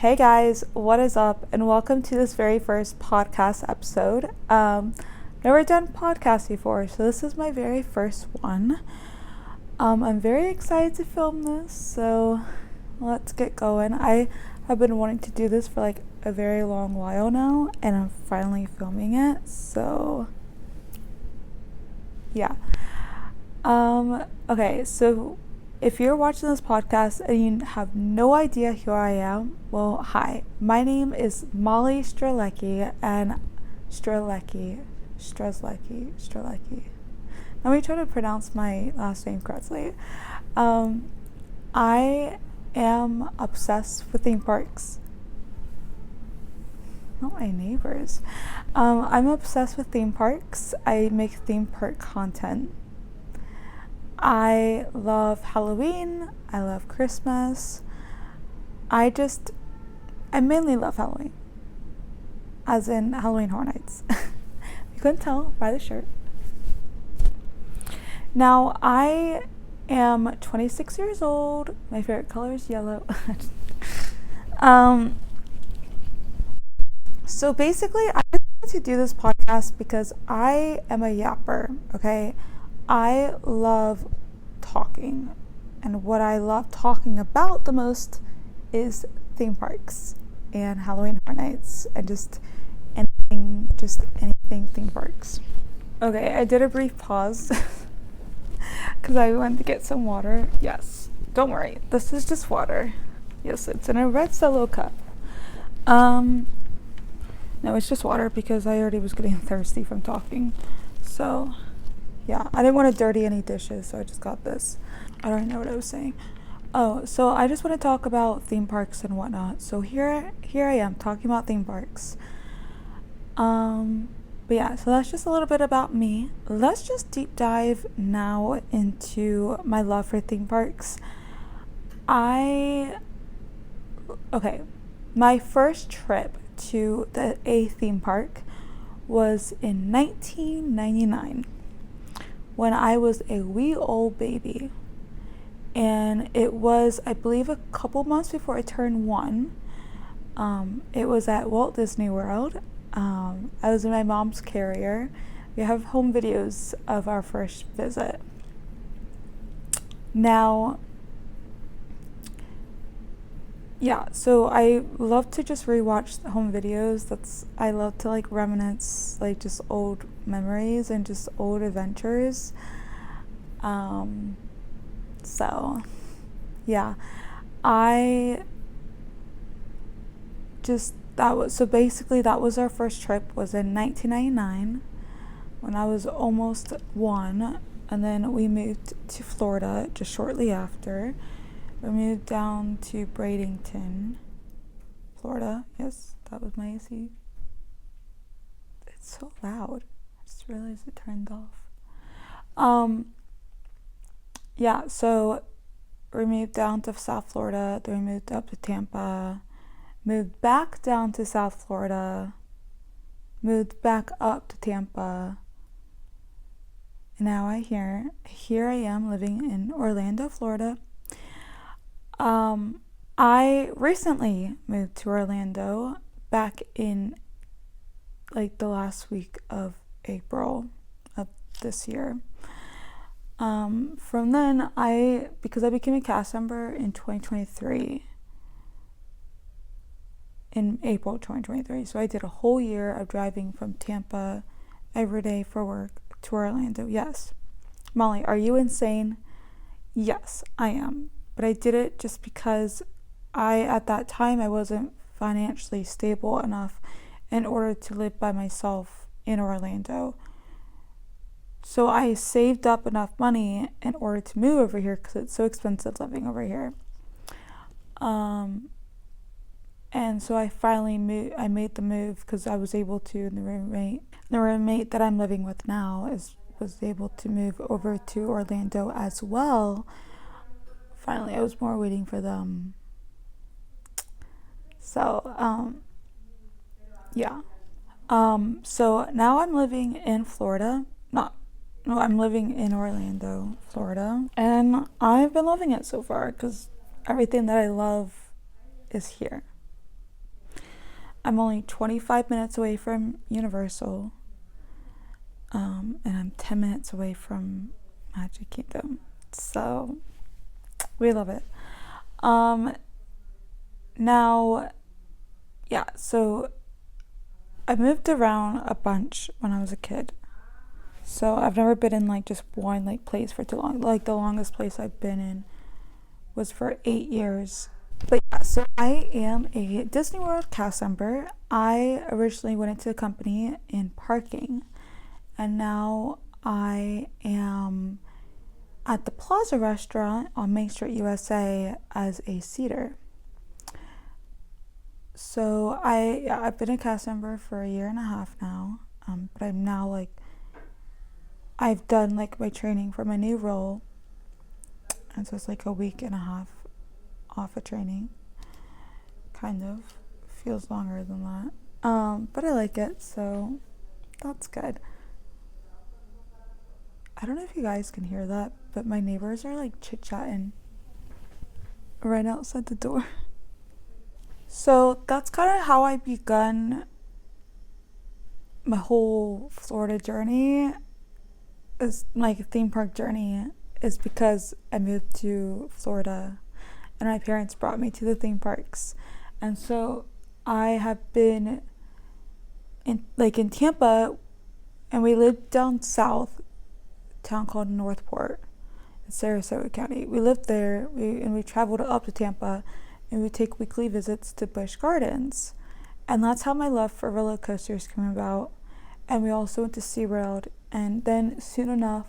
Hey guys, what is up? And welcome to this very first podcast episode. Never done podcasts before, so this is my very first one. I'm very excited to film this, so let's get going. I have been wanting to do this for like a very long while now, and I'm finally filming it, so yeah. Okay, so if you're watching this podcast and you have no idea who I am, well, hi. My name is Molly Strelecki, and Strelecki. Let me try to pronounce my last name correctly. I am obsessed with theme parks. Not my neighbors. I'm obsessed with theme parks. I make theme park content. I love Halloween. I love Christmas. I mainly love Halloween. As in Halloween Horror Nights. You couldn't tell by the shirt. Now, I am 26 years old. My favorite color is yellow. So basically, I wanted to do this podcast because I am a yapper, okay? I love talking, and what I love talking about the most is theme parks and Halloween Horror Nights and just anything theme parks. Okay, I did a brief pause because I went to get some water. Yes, don't worry, this is just water. Yes, it's in a red Solo cup. No, it's just water because I already was getting thirsty from talking. So yeah, I didn't want to dirty any dishes, so I just got this. I don't know what I was saying. Oh, so I just want to talk about theme parks and whatnot. So here I am talking about theme parks. But yeah, so that's just a little bit about me. Let's just deep dive now into my love for theme parks. My first trip to a theme park was in 1999. When I was a wee old baby, and it was, I believe, a couple months before I turned 1. It was at Walt Disney World. I was in my mom's carrier. We have home videos of our first visit. Now, yeah, so I love to just rewatch the home videos. I love to like reminisce like just old memories and just old adventures. So yeah, that was our first trip, was in 1999 when I was almost 1, and then we moved to Florida just shortly after. We moved down to Bradenton, Florida. Yes, that was my AC. It's so loud. I just realized it turned off. Yeah, so we moved down to South Florida, then we moved up to Tampa, moved back down to South Florida, moved back up to Tampa, and now here I am living in Orlando, Florida. I recently moved to Orlando back in like the last week of April of this year. From then, because I became a cast member in 2023, in April 2023, so I did a whole year of driving from Tampa every day for work to Orlando. Yes. Molly, are you insane? Yes, I am. But I did it just because at that time, I wasn't financially stable enough in order to live by myself in Orlando. So I saved up enough money in order to move over here because it's so expensive living over here. And so I finally made the move because I was able to, and the roommate that I'm living with now was able to move over to Orlando as well. Finally, I was more waiting for them. So, yeah. So now I'm living in Florida. I'm living in Orlando, Florida. And I've been loving it so far because everything that I love is here. I'm only 25 minutes away from Universal, and I'm 10 minutes away from Magic Kingdom. So we love it. Now, yeah, so I moved around a bunch when I was a kid. So I've never been in like just one like place for too long. Like the longest place I've been in was for 8 years. But yeah, so I am a Disney World cast member. I originally went into the company in parking, and now I am at the Plaza restaurant on Main Street, USA as a seater. So I've been a cast member for a year and a half now, but I'm now like, I've done like my training for my new role, and so it's like a week and a half off of training. Kind of feels longer than that, but I like it, so that's good. I don't know if you guys can hear that, but my neighbors are like chit-chatting right outside the door. So that's kind of how I begun my whole Florida journey, is like theme park journey, is because I moved to Florida and my parents brought me to the theme parks. And so I have been in Tampa, and we lived down south, a town called Northport in Sarasota County. We lived there, and we traveled up to Tampa, and we take weekly visits to Busch Gardens. And that's how my love for roller coasters came about. And we also went to SeaWorld. And then soon enough,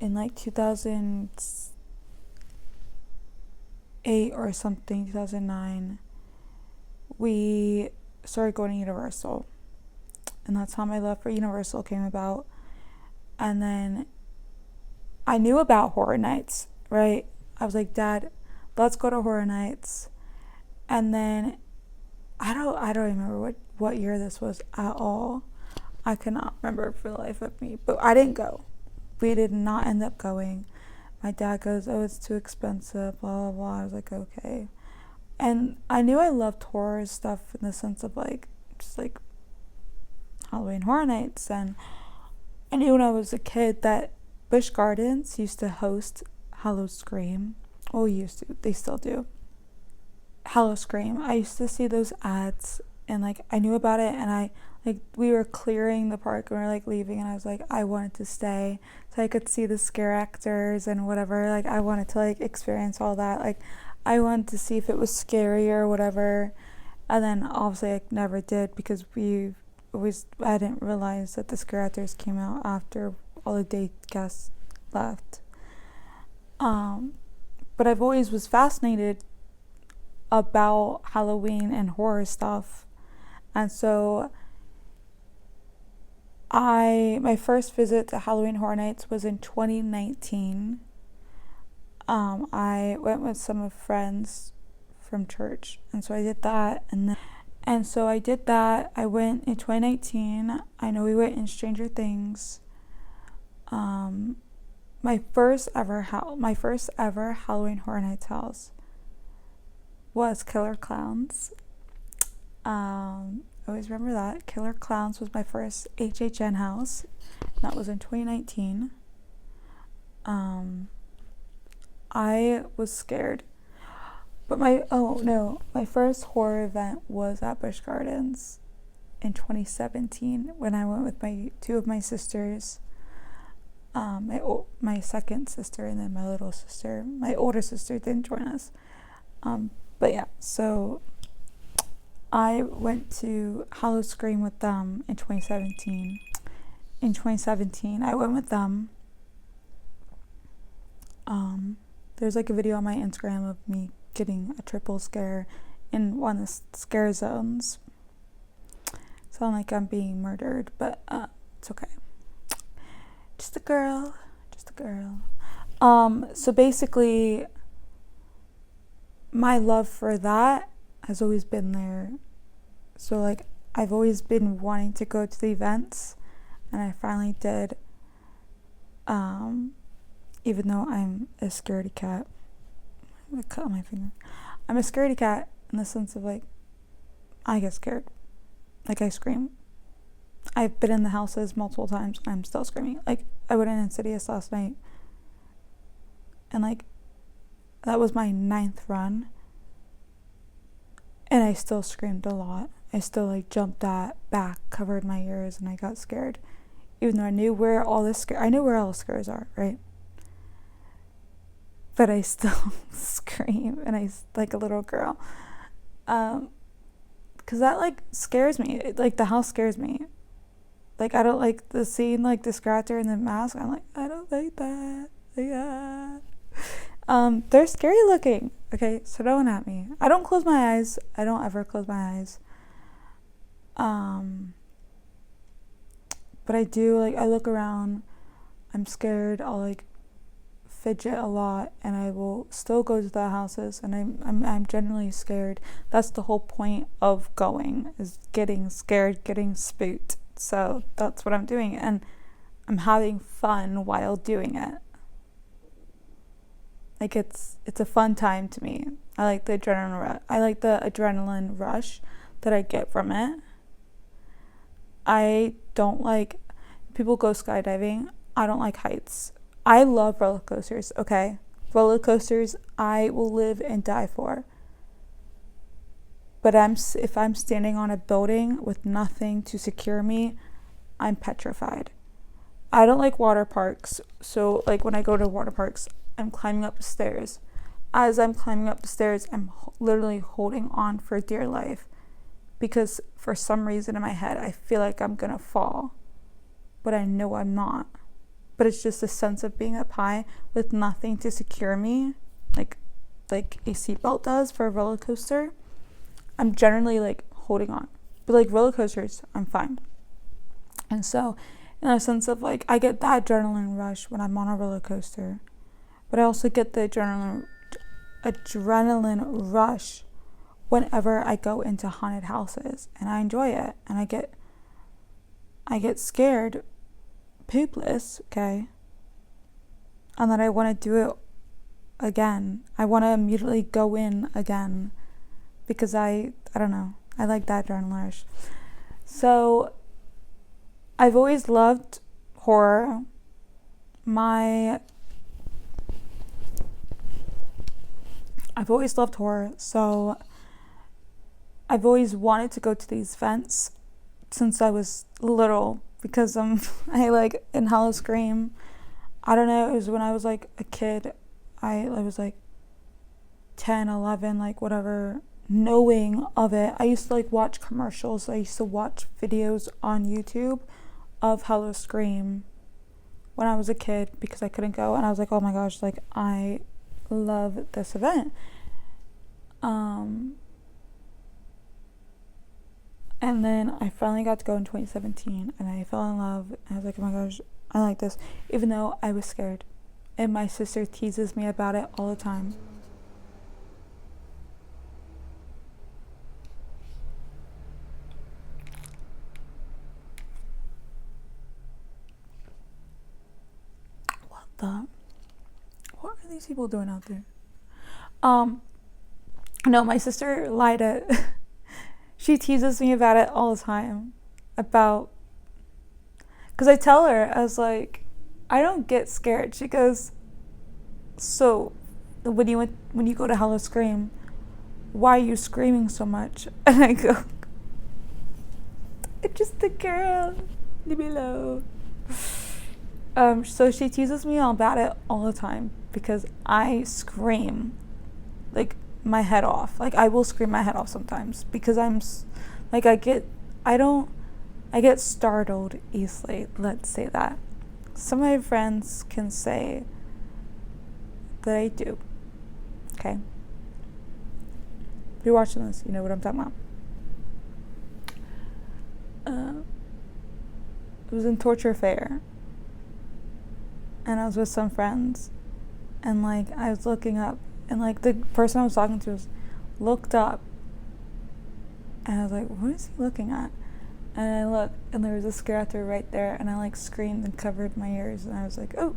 in like 2008 or something, 2009, we started going to Universal. And that's how my love for Universal came about. And then I knew about Horror Nights, right? I was like, Dad, let's go to Horror Nights. And then I don't remember what year this was at all. I cannot remember for the life of me, but I didn't go. We did not end up going. My dad goes, oh, it's too expensive, blah, blah, blah. I was like, okay. And I knew I loved horror stuff in the sense of like, just like Halloween Horror Nights. And I knew when I was a kid that Busch Gardens used to host Howl-O-Scream. Oh, used to. They still do. Howl-O-Scream. I used to see those ads, and like I knew about it, and we were clearing the park and we were like leaving, and I was like, I wanted to stay so I could see the scare actors and whatever. Like I wanted to like experience all that. Like I wanted to see if it was scary or whatever. And then obviously I never did, because I didn't realize that the scare actors came out after all the day guests left. But I've always was fascinated about Halloween and horror stuff. And so my first visit to Halloween Horror Nights was in 2019. I went with some of friends from church, and so I did that, I went in 2019. I know we went in Stranger Things. My first ever Halloween Horror Nights house was Killer Clowns. I always remember that. Killer Clowns was my first HHN house. That was in 2019. I was scared. But my first horror event was at Busch Gardens in 2017 when I went with two of my sisters. My second sister and then my little sister. My older sister didn't join us. But yeah, so I went to Howl-O-Scream with them in 2017. In 2017, I went with them. There's like a video on my Instagram of me getting a triple scare in one of the scare zones. Sound like I'm being murdered, but it's okay. Just a girl. So basically, my love for that has always been there. So like I've always been wanting to go to the events, and I finally did. Even though I'm a scaredy cat. I'm gonna cut on my finger. I'm a scaredy cat in the sense of like I get scared Like, I scream. I've been in the houses multiple times and I'm still screaming. Like, I went in Insidious last night and like that was my 9th run and I still screamed a lot. I still like jumped back, covered my ears, and I got scared. Even though I knew where all the scares are, right? But I still scream and I like a little girl. Cause that like scares me. Like the house scares me. Like I don't like the scene, like the scratcher and the mask. I'm like, I don't like that. Yeah. They're scary looking. Okay, so don't at me. I don't close my eyes. I don't ever close my eyes. But I do, like, I look around. I'm scared. I'll like fidget a lot, and I will still go to the houses, and I'm generally scared. That's the whole point of going, is getting scared, getting spooked. So that's what I'm doing, and I'm having fun while doing it. Like it's a fun time to me. I like the adrenaline rush that I get from it. I don't like people go skydiving. I don't like heights. I love roller coasters, okay? Roller coasters I will live and die for. But if I'm standing on a building with nothing to secure me, I'm petrified. I don't like water parks. So like when I go to water parks, I'm climbing up the stairs. As I'm climbing up the stairs, I'm literally holding on for dear life because for some reason in my head, I feel like I'm gonna fall, but I know I'm not. But it's just a sense of being up high with nothing to secure me, like a seatbelt does for a roller coaster. I'm generally like holding on, but like roller coasters, I'm fine. And so, in a sense of like, I get that adrenaline rush when I'm on a roller coaster. But I also get the adrenaline rush whenever I go into haunted houses, and I enjoy it. And I get scared, poopless, okay? And then I want to do it again. I want to immediately go in again because I don't know. I like that adrenaline rush. So I've always loved horror. I've always loved horror, so I've always wanted to go to these events since I was little because I like in Hollow Scream. I don't know, it was when I was like a kid. I was like 10, 11, like whatever, knowing of it. I used to like watch commercials. I used to watch videos on YouTube of Hollow Scream when I was a kid because I couldn't go, and I was like, oh my gosh, like I love this event. And then I finally got to go in 2017 and I fell in love, and I was like, oh my gosh, I like this, even though I was scared, and my sister teases me about it all the time. What are these people doing out there? No, my sister lied it. She teases me about it all the time. Because I tell her, I was like, I don't get scared. She goes, so when you go to Hollow Scream, why are you screaming so much? And I go, it's just the girl, leave me alone. So she teases me all about it all the time because I scream like my head off. Like I will scream my head off sometimes because I'm like I get startled easily. Let's say that. Some of my friends can say that I do. Okay. If you're watching this, you know what I'm talking about. It was in Torture Fair. And I was with some friends, and like I was looking up, and like the person I was talking to looked up, and I was like, what is he looking at? And I looked, and there was a scare actor right there, and I like screamed and covered my ears, and I was like, oh.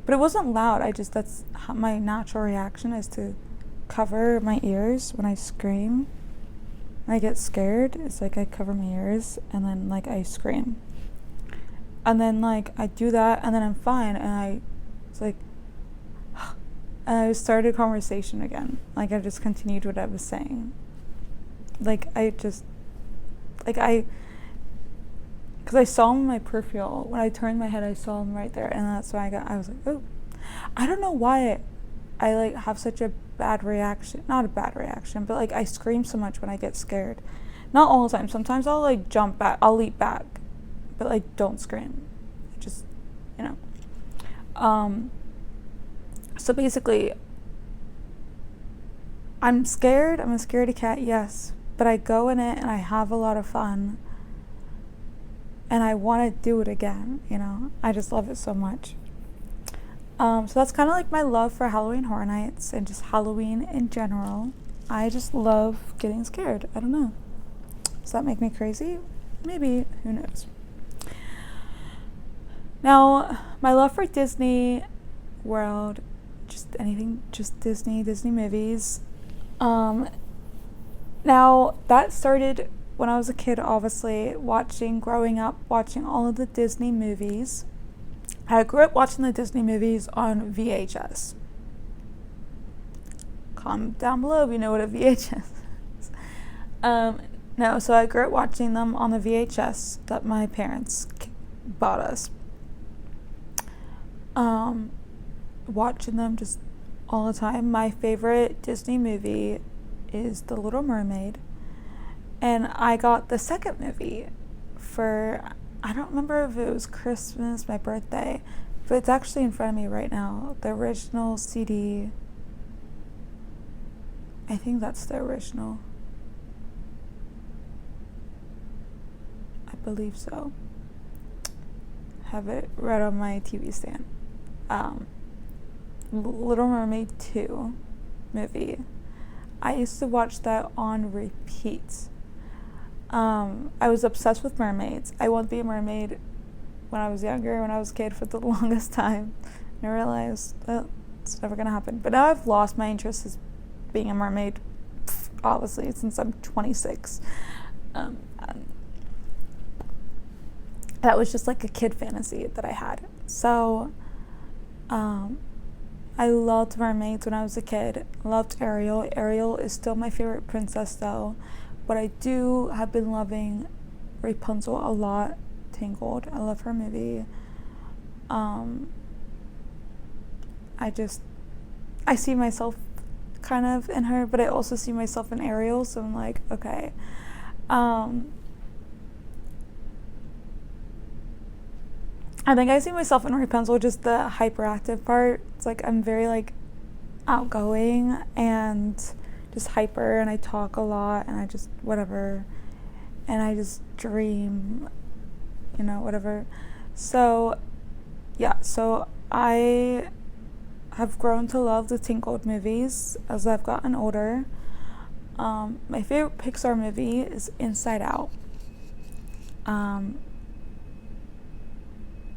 But it wasn't loud. That's my natural reaction is to cover my ears when I scream. when I get scared, it's like I cover my ears and then like I scream. And then like I do that and then I'm fine and it's like and I started a conversation again. Like I just continued what I was saying. Like because I saw him in my peripheral. When I turned my head, I saw him right there, and that's why I was like, oh. I don't know why I like have such a bad reaction. Not a bad reaction, but like I scream so much when I get scared. Not all the time. Sometimes I'll like jump back. I'll leap back, but like don't scream. Just, you know. So basically, I'm scared. I'm a scaredy cat, yes, but I go in it and I have a lot of fun. And I want to do it again, you know. I just love it so much. So that's kind of like my love for Halloween Horror Nights and just Halloween in general. I just love getting scared. I don't know. Does that make me crazy? Maybe. Who knows? Now, my love for Disney World, just anything, just Disney movies. Now, that started when I was a kid, obviously, growing up, watching all of the Disney movies. I grew up watching the Disney movies on VHS. Comment down below if you know what a VHS is. No, so I grew up watching them on the VHS that my parents bought us. Watching them just all the time. My favorite Disney movie is The Little Mermaid. And I got the second movie for, I don't remember if it was Christmas, my birthday, but it's actually in front of me right now. The original CD. I think that's the original. I believe so. Have it right on my TV stand. Little Mermaid 2 movie. I used to watch that on repeat. I was obsessed with mermaids. I wanted to be a mermaid when I was younger, when I was a kid, for the longest time. And I realized that it's never going to happen. But now I've lost my interest as being a mermaid, obviously, since I'm 26. That was just like a kid fantasy that I had. So, I loved mermaids when I was a kid. Loved Ariel. Ariel is still my favorite princess, though. But I have been loving Rapunzel a lot. Tangled. I love her movie. I see myself kind of in her, but I also see myself in Ariel, so I'm like, okay. I think I see myself in Rapunzel, just the hyperactive part. It's like I'm very like outgoing and just hyper, and I talk a lot, and I just whatever, and I just dream, you know, whatever. So yeah, so I have grown to love the Tangled movies as I've gotten older. My favorite Pixar movie is Inside Out.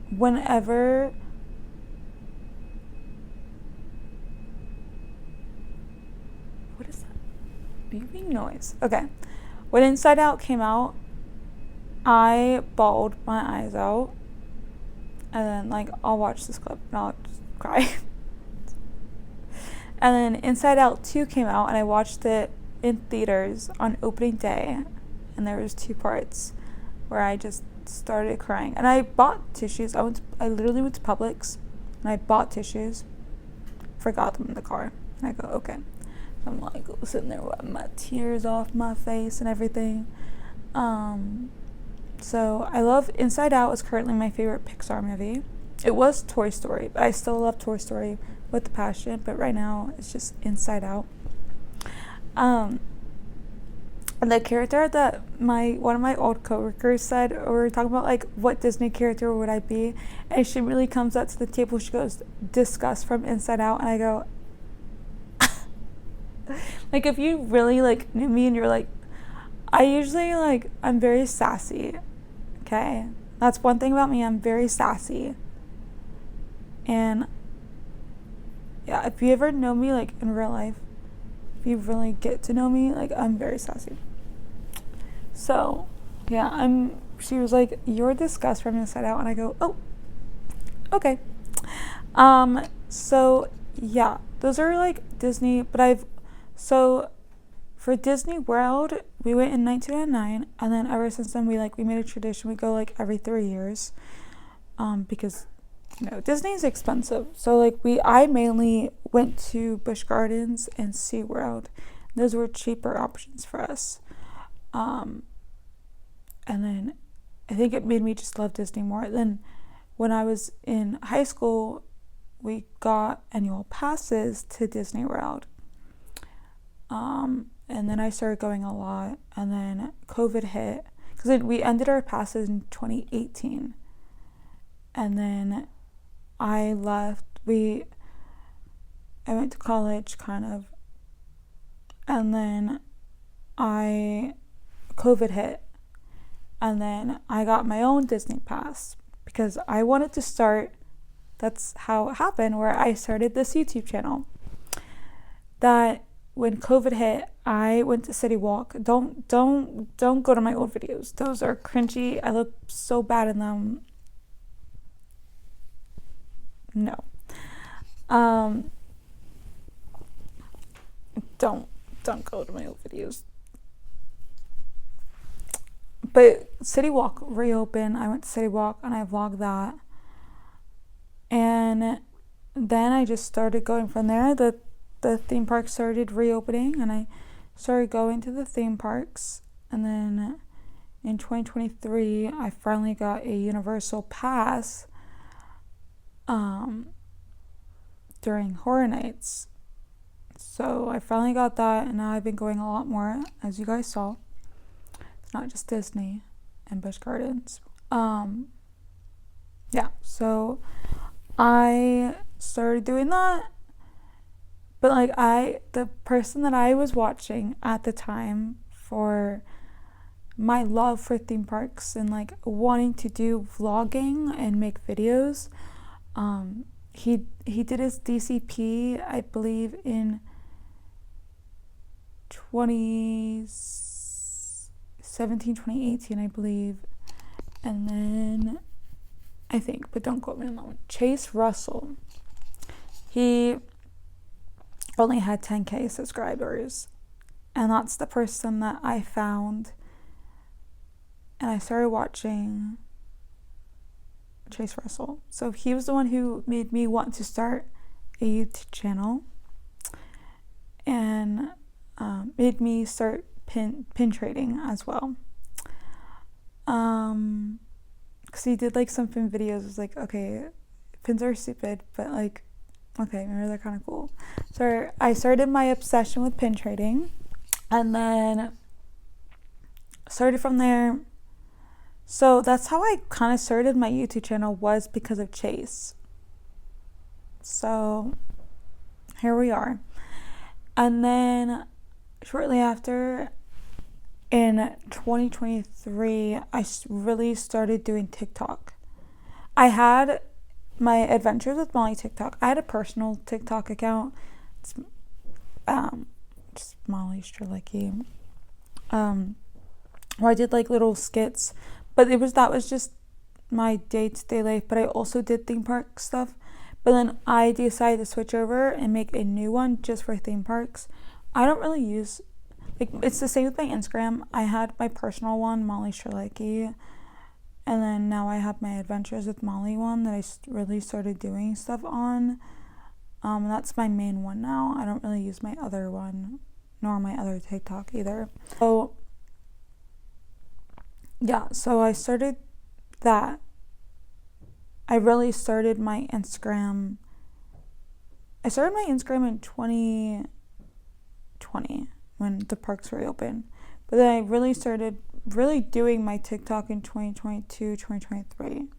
Whenever what is that beeping noise? Okay, when Inside Out came out, I bawled my eyes out, and then like I'll watch this clip and I'll just cry. And then Inside Out 2 came out, and I watched it in theaters on opening day, and there was 2 parts where I just started crying. And I bought tissues. I literally went to Publix and I bought tissues, forgot them in the car, and I go, okay. I'm like sitting there with my tears off my face and everything. So I love Inside Out. Is currently my favorite Pixar movie. It was Toy Story, but I still love Toy Story with the passion, but right now it's just Inside Out. And the character that one of my old coworkers said, or we were talking about like what Disney character would I be, and she really comes up to the table, she goes, Disgust from Inside Out, and I go, like if you really like knew me and you're like, I usually like, I'm very sassy, okay? That's one thing about me, I'm very sassy. And yeah, if you ever know me like in real life, if you really get to know me, like I'm very sassy. So, yeah, she was like, "You're disgust from the inside out," and I go, "Oh, okay." So yeah, those are like Disney, but so for Disney World, we went in 1999, and then ever since then we made a tradition. We go like every 3 years, because Disney is expensive. So I mainly went to Busch Gardens and SeaWorld. Those were cheaper options for us. And then I think it made me just love Disney more. Then when I was in high school, we got annual passes to Disney World. And then I started going a lot, and then COVID hit, because we ended our passes in 2018. And then I left. I went to college, kind of, and then COVID hit, and then I got my own Disney pass because I wanted to start. That's how it happened, where I started this YouTube channel. That when COVID hit, I went to City Walk. Don't go to my old videos. Those are cringy. I look so bad in them. No. Don't go to my old videos. But City Walk reopened. I went to City Walk and I vlogged that. And then I just started going from there. The theme park started reopening, and I started going to the theme parks. And then in 2023, I finally got a Universal Pass during Horror Nights. So I finally got that, and now I've been going a lot more, as you guys saw. It's not just Disney and Busch Gardens. Yeah, so I started doing that. But the person that I was watching at the time for my love for theme parks and wanting to do vlogging and make videos, he did his DCP, I believe, in 2017, 2018, I believe. And then I think, but don't quote me on that one, Chase Russell. He only had 10K subscribers, and that's the person that I found, and I started watching Chase Russell. So he was the one who made me want to start a YouTube channel, and made me start pin trading as well. Because he did some pin videos. It was okay, pins are stupid, but okay, maybe they're kind of cool. So I started my obsession with pin trading, and then started from there. So that's how I kind of started my YouTube channel, was because of Chase. So here we are. And then shortly after, in 2023, I really started doing TikTok. I had my Adventures with Molly TikTok. I had a personal TikTok account. It's just Molly Strzelecki. Where I did little skits, but that was just my day-to-day life. But I also did theme park stuff. But then I decided to switch over and make a new one just for theme parks. I don't really use it's the same with my Instagram. I had my personal one, Molly Strzelecki. And then now I have my Adventures with Molly one that I really started doing stuff on. That's my main one now. I don't really use my other one, nor my other TikTok either. So, yeah, so I started that. I really started my Instagram. I started my Instagram in 2020 when the parks reopened. But then I really started doing my TikTok in 2022, 2023.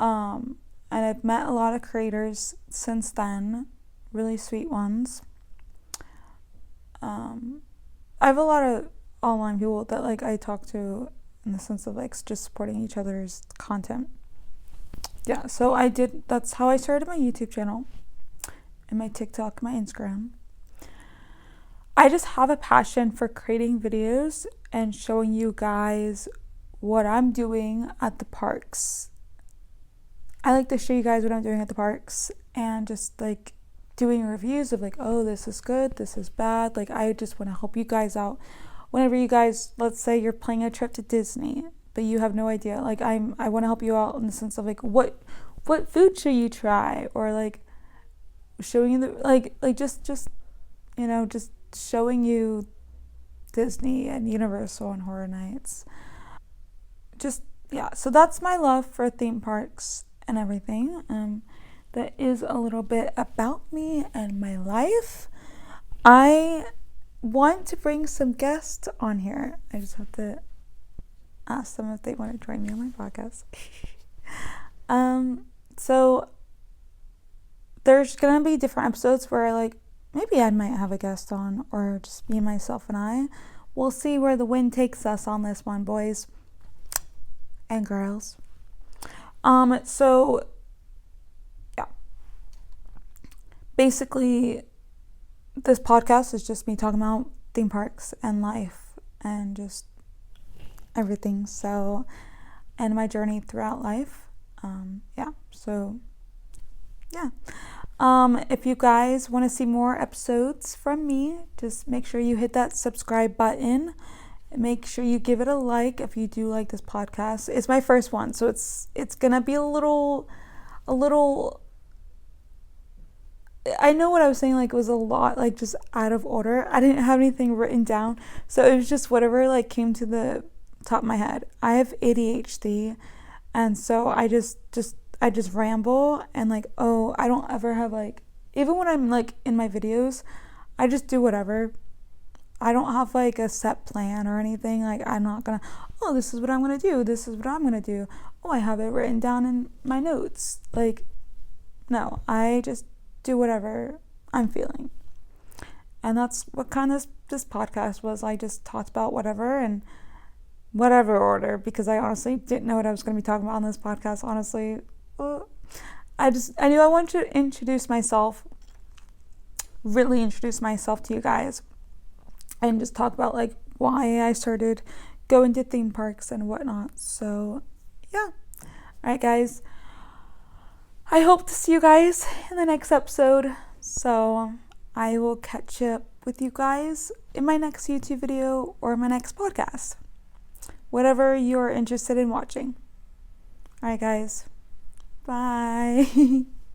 And I've met a lot of creators since then, really sweet ones. I have a lot of online people that I talk to in the sense of just supporting each other's content. Yeah, so that's how I started my YouTube channel and my TikTok, my Instagram. I just have a passion for creating videos and showing you guys what I'm doing at the parks. I like to show you guys what I'm doing at the parks and just like doing reviews of like, oh, this is good, this is bad. Like, I just want to help you guys out. Whenever you guys, let's say you're planning a trip to Disney, but you have no idea. Like, I want to help you out in the sense of like, what food should you try, or like showing you the like just just showing you Disney and Universal and Horror Nights. Just, yeah, so that's my love for theme parks and everything. That is a little bit about me and my life. I want to bring some guests on here. I just have to ask them if they want to join me on my podcast. So there's gonna be different episodes where like maybe I might have a guest on, or just me, myself, and I. We'll see where the wind takes us on this one, boys and girls. So yeah. Basically, this podcast is just me talking about theme parks and life and just everything. So, and my journey throughout life. So yeah. If you guys want to see more episodes from me, just make sure you hit that subscribe button. Make sure you give it a like if you do like this podcast. It's my first one, so it's gonna be a little I know what I was saying, like, it was a lot, like, just out of order. I didn't have anything written down, so it was just whatever, like, came to the top of my head. I have ADHD, and so I just ramble, and, like, I don't ever have, like, even when I'm, like, in my videos, I just do whatever. I don't have, like, a set plan or anything. Like, I'm not gonna, this is what I'm gonna do, this is what I'm gonna do. I have it written down in my notes. Like, no, I just do whatever I'm feeling. And that's what kind of this podcast was. I just talked about whatever and whatever order, because I honestly didn't know what I was going to be talking about on this podcast. Honestly, I knew I wanted to really introduce myself to you guys, and just talk about like why I started going to theme parks and whatnot. So yeah. All right, guys. I hope to see you guys in the next episode. So I will catch up with you guys in my next YouTube video or my next podcast. Whatever you're interested in watching. All right, guys. Bye.